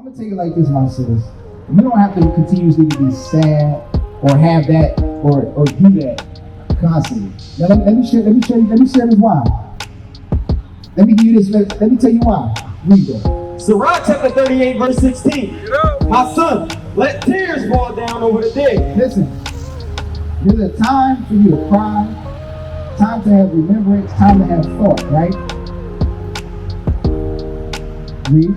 I'm gonna tell you like this, my sis. You don't have to continuously be sad or have that or do that constantly. Now let me share this why. Let me give you this. Let me tell you why. Read that. Sirach chapter 38, verse 16. My son, let tears fall down over the dead. Listen, there's a time for you to cry, time to have remembrance, time to have thought, right? Read.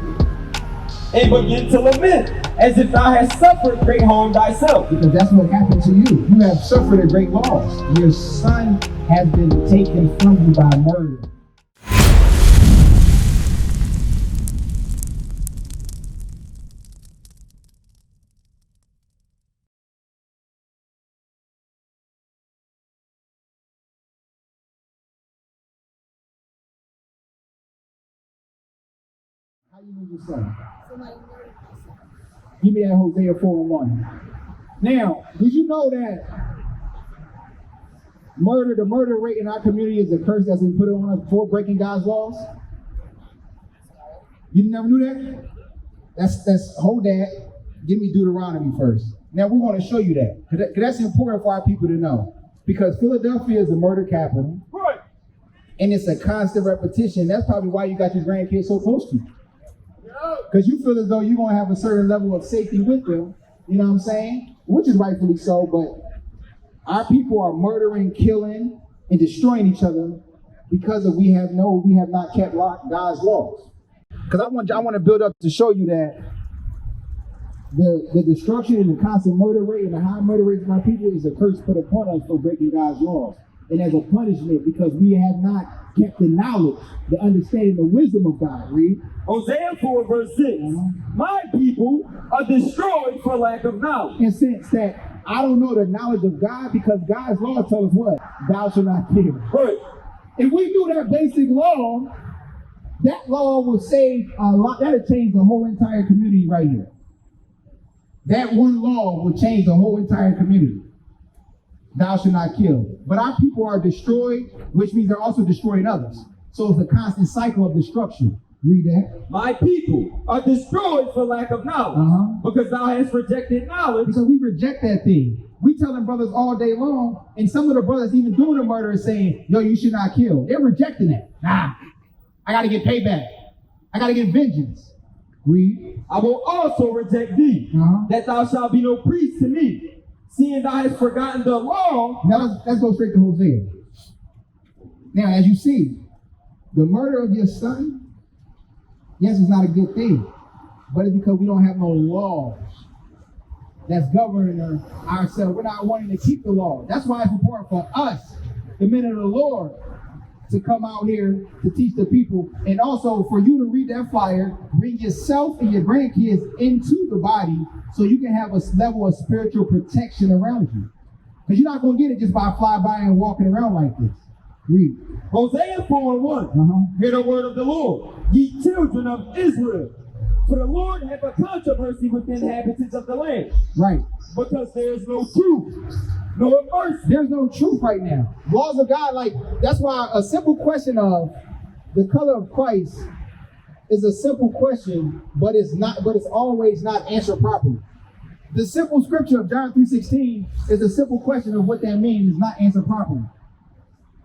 And begin to lament, as if thou hast suffered great harm thyself. Because that's what happened to you. You have suffered a great loss. Your son has been taken from you by murder. How you lose your son? Give me that Hosea 4:1. Now, did you know that the murder rate in our community is a curse that's been put on us for breaking God's laws? You never knew that? Hold that. Give me Deuteronomy first. Now we want to show you that. Because that's important for our people to know. Because Philadelphia is a murder capital. Right. And it's a constant repetition. That's probably why you got your grandkids so close to you. Because you feel as though you're going to have a certain level of safety with them. You know what I'm saying? Which is rightfully so, but our people are murdering, killing, and destroying each other because we have not kept God's laws. Because I want to build up to show you that the destruction and the constant murder rate and the high murder rate of our people is a curse put upon us for breaking God's laws. And as a punishment, because we have not kept the knowledge, the understanding, the wisdom of God. Read. Hosea 4, verse 6. My people are destroyed for lack of knowledge. In sense that I don't know the knowledge of God, because God's law tells us what? Thou shalt not kill. Right. If we do that basic law, that law will save a lot. That'll change the whole entire community right here. That one law will change the whole entire community. Thou shalt not kill. But our people are destroyed, which means they're also destroying others. So it's a constant cycle of destruction. Read that. My people are destroyed for lack of knowledge. Because thou hast rejected knowledge. Because we reject that thing. We tell them brothers all day long, and some of the brothers even doing the murder is saying, yo, you should not kill. They're rejecting that. Nah, I got to get payback. I got to get vengeance. Read. I will also reject thee, that thou shalt be no priest to me. Seeing thou hast forgotten the law. Now let's go straight to Hosea. Now, as you see, the murder of your son, yes, it's not a good thing, but it's because we don't have no laws that's governing ourselves. We're not wanting to keep the law. That's why it's important for us, the men of the Lord, to come out here to teach the people, and also for you to read that flyer, bring yourself and your grandkids into the body so you can have a level of spiritual protection around you. Because you're not going to get it just by fly by and walking around like this. Read. Hosea 4:1. Hear the word of the Lord, ye children of Israel. For the Lord hath a controversy with the inhabitants of the land. Right. Because there is no truth, no mercy. There's no truth right now. Laws of God, that's why a simple question of the color of Christ is a simple question, but it's always not answered properly. The simple scripture of John 3:16 is a simple question of what that means, is not answered properly.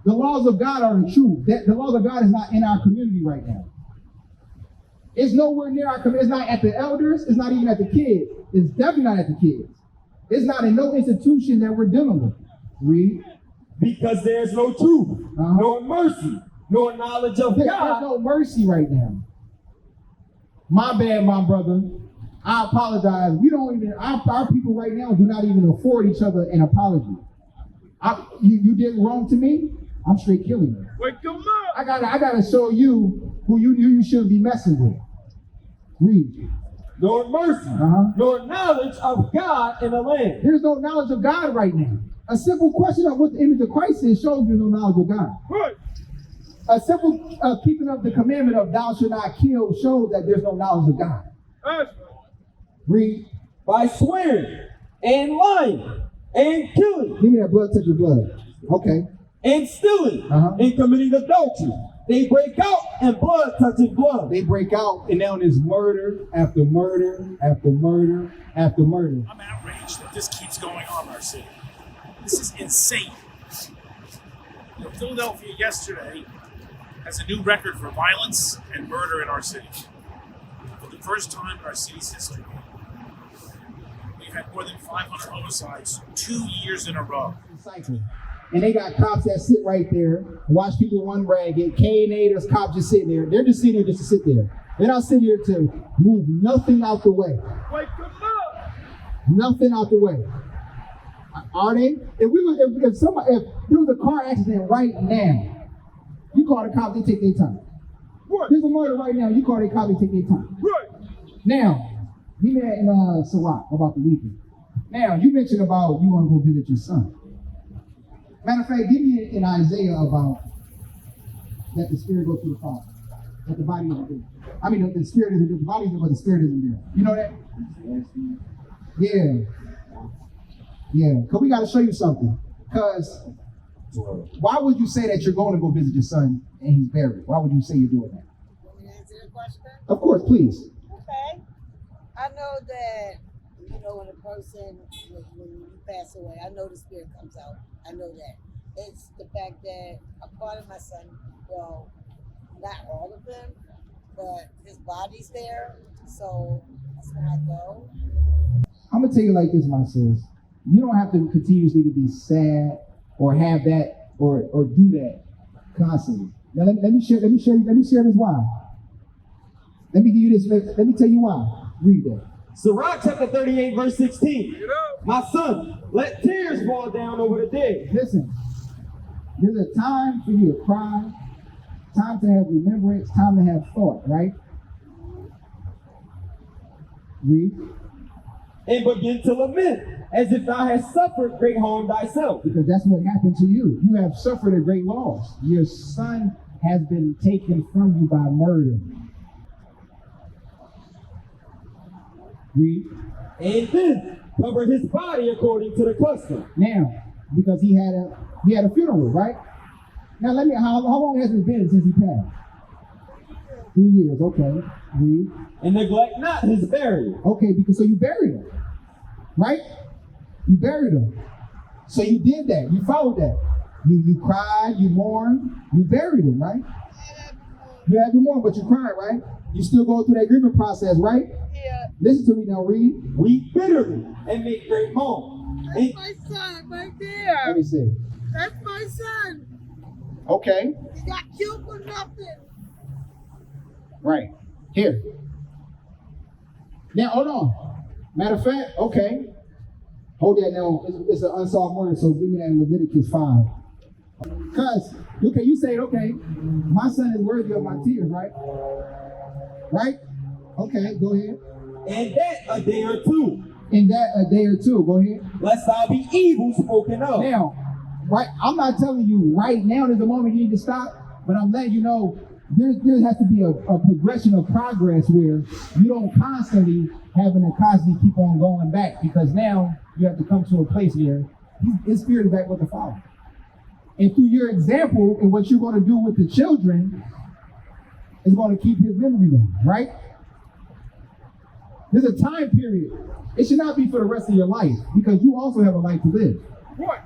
The laws of God are the truth. The laws of God is not in our community right now. It's nowhere near our community. It's not at the elders. It's not even at the kids. It's definitely not at the kids. It's not in no institution that we're dealing with. Read. Because there's no truth, nor mercy, nor knowledge of God. There's no mercy right now. My bad, my brother. I apologize. We don't even, our people right now do not even afford each other an apology. You did wrong to me, I'm straight killing you. Wake them up. I gotta show you who you shouldn't be messing with. Read. Nor mercy, nor knowledge of God in the land. There's no knowledge of God right now. A simple question of what the image of Christ is shows there's no knowledge of God. Right. A simple keeping of the commandment of thou shalt not kill shows that there's no knowledge of God. Read. By swearing and lying and killing. Give me that blood, touch your blood. Okay. And stealing and committing adultery They break out and blood touching blood. They break out, and now there's murder after murder after murder after murder. I'm outraged that this keeps going on in our city. This is insane. You know, Philadelphia yesterday has a new record for violence and murder in our city. For the first time in our city's history, we've had more than 500 homicides 2 years in a row. Cycle. And they got cops that sit right there, watch people run ragged. K&A, there's cops just sitting there. They're just sitting there just to sit there. They're not sitting here to move nothing out the way. Wake them up. Nothing out the way. Are they? If there was a car accident right now, you call the cops, they take their time. Right. There's a murder right now, you call the cops, they take their time. Right. Now, we met in Sarat about the weekend. Now, you mentioned about you want to go visit your son. Matter of fact, give me in Isaiah about that the spirit goes to the Father, that the body isn't there. I mean, the spirit isn't there, the body isn't there, but the spirit isn't there. You know that? Yeah. Yeah, because we got to show you something. Because why would you say that you're going to go visit your son and he's buried? Why would you say you're doing that? Want me to answer the question? Of course, please. Okay. I know that, you know, when a person, when you pass away, I know the spirit comes out. I know that. It's the fact that a part of my son, well, not all of them, but his body's there. So that's when I go. I'm going to tell you like this, my sis. You don't have to continuously to be sad or have that or do that constantly. Now let me share this why. Let me give you this. Let me tell you why. Read that. Sirach chapter 38, verse 16. My son, let tears fall down over the dead. Listen, there's a time for you to cry, time to have remembrance, time to have thought, right? Read. And begin to lament, as if thou hast suffered great harm thyself. Because that's what happened to you. You have suffered a great loss. Your son has been taken from you by murder. Read. And then cover his body according to the custom. Now, because he had a funeral, right? Now how long has it been since he passed? 3 years, okay. Read. And neglect not his burial. Okay, because so you buried him, right? You buried him. So you did that. You followed that. You cried, you mourned, you buried him, right? You had to mourn, but you cried, right? You still go through that grieving process, right? Yeah. Listen to me now, read. Weep bitterly and make great moan. That's my son right there. Let me see. That's my son. Okay. He got killed for nothing. Right. Here. Now, hold on. Matter of fact, okay. Hold that now. It's an unsolved murder, so give me that in Leviticus 5. Because, okay, you say, okay, my son is worthy of my tears, right? Right? Okay, go ahead. And that a day or two. In that a day or two, go ahead. Lest thou be evil spoken of. Now, right, I'm not telling you right now there's a moment you need to stop, but I'm letting you know there has to be a progression of progress where you don't constantly keep on going back, because now you have to come to a place where his spirit is back with the Father. And through your example and what you're going to do with the children is going to keep his memory going, right? There's a time period. It should not be for the rest of your life, because you also have a life to live. What?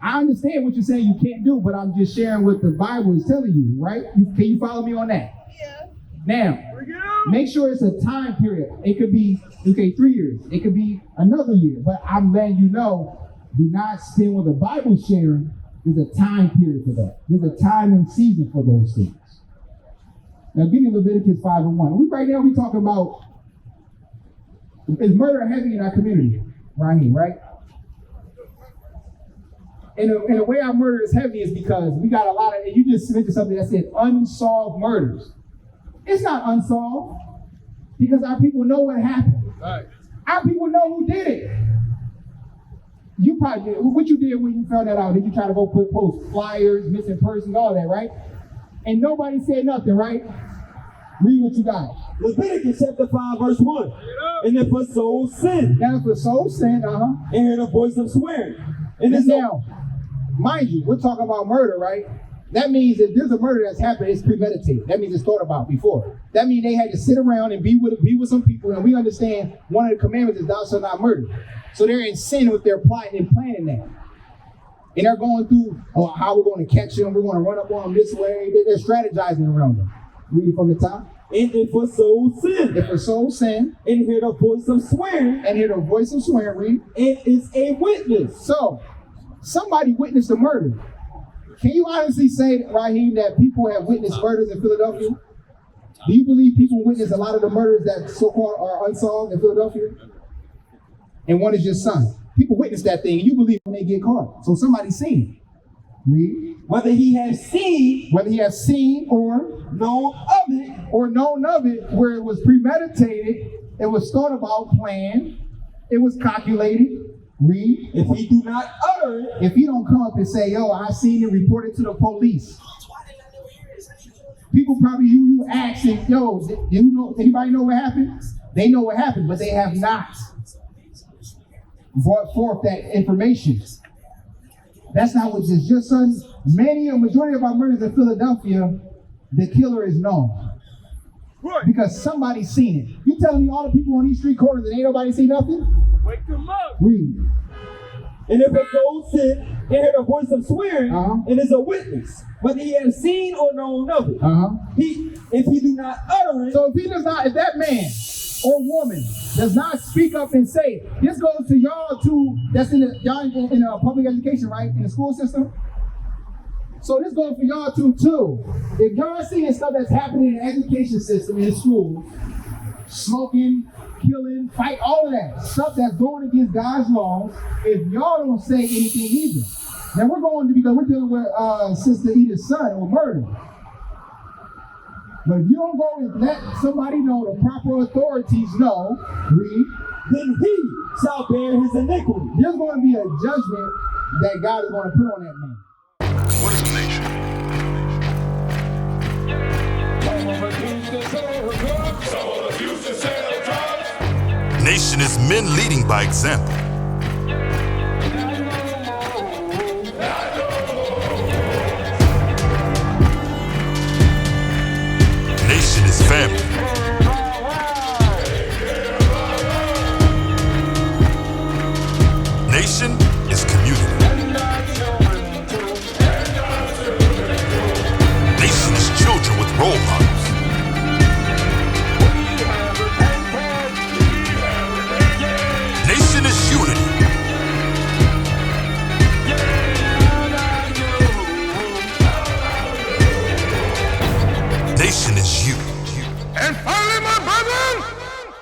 I understand what you're saying you can't do, but I'm just sharing what the Bible is telling you, right? Can you follow me on that? Yeah. Now, make sure it's a time period. It could be, 3 years. It could be another year. But I'm letting you know, do not spend what the Bible's sharing. There's a time period for that. There's a time and season for those things. Now, give me Leviticus 5:1. Right now, we talking about, is murder heavy in our community? Right here, right? And the way our murder is heavy is because we got a lot of, and you just mentioned something that said unsolved murders. It's not unsolved, because our people know what happened. Right. Our people know who did it. You probably did. What you did when you found that out? Did you try to go post flyers, missing persons, all that, right? And nobody said nothing, right? Read what you got. Leviticus chapter 5, verse 1. And if a soul sin, Now, if a soul sin, and hear the voice of swearing, and and it's now, mind you, we're talking about murder, right? That means if there's a murder that's happened, it's premeditated. That means it's thought about before. That means they had to sit around and be with some people, and we understand one of the commandments is thou shalt not murder. So they're in sin with their plotting and planning that. And they're going through, how we're going to catch them, we're going to run up on them this way. They're strategizing around them. Read it from the top. And if a soul sin, If a soul sin, and hear the voice of swearing, and hear the voice of swearing, read. and is a witness. So, somebody witnessed a murder. Can you honestly say, Raheem, that people have witnessed murders in Philadelphia? Do you believe people witness a lot of the murders that so-called are unsolved in Philadelphia? And one is your son. People witness that thing, and you believe when they get caught. So somebody's seen it. Read. Whether he has seen or known of it, or known of it, where it was premeditated, it was thought about, planned, it was calculated. Read. if he do not utter it, If he don't come up and say, yo, I seen it, report it to the police. People probably you asking, yo, do you know, anybody know what happened? They know what happened, but they have not brought forth that information. That's not what just your son. A majority of our murders in Philadelphia, the killer is known. right, Because somebody's seen it. You telling me all the people on these street corners and ain't nobody seen nothing? wake them up. Read. And if a soul sin, and hear the voice of swearing, and is a witness, whether he has seen or known of it, if he do not utter it, So if that man or woman does not speak up and say it, this goes to y'all too, that's y'all in public education, right? In the school system. So this goes for y'all too. If y'all seeing stuff that's happening in the education system in school, smoking, killing, fight, all of that stuff that's going against God's laws, if y'all don't say anything either. Now because we're dealing with Sister Edith's son or murder. But if you don't go and let somebody know, the proper authorities know, read, then he shall bear his iniquity. there's going to be a judgment that God is going to put on that man. What is a nation? Nation is men leading by example. Nation is family. Nation is community. Nation is children with role models. Nation is unity. Nation is you. And finally, my brethren,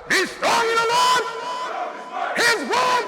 be strong in the Lord. His word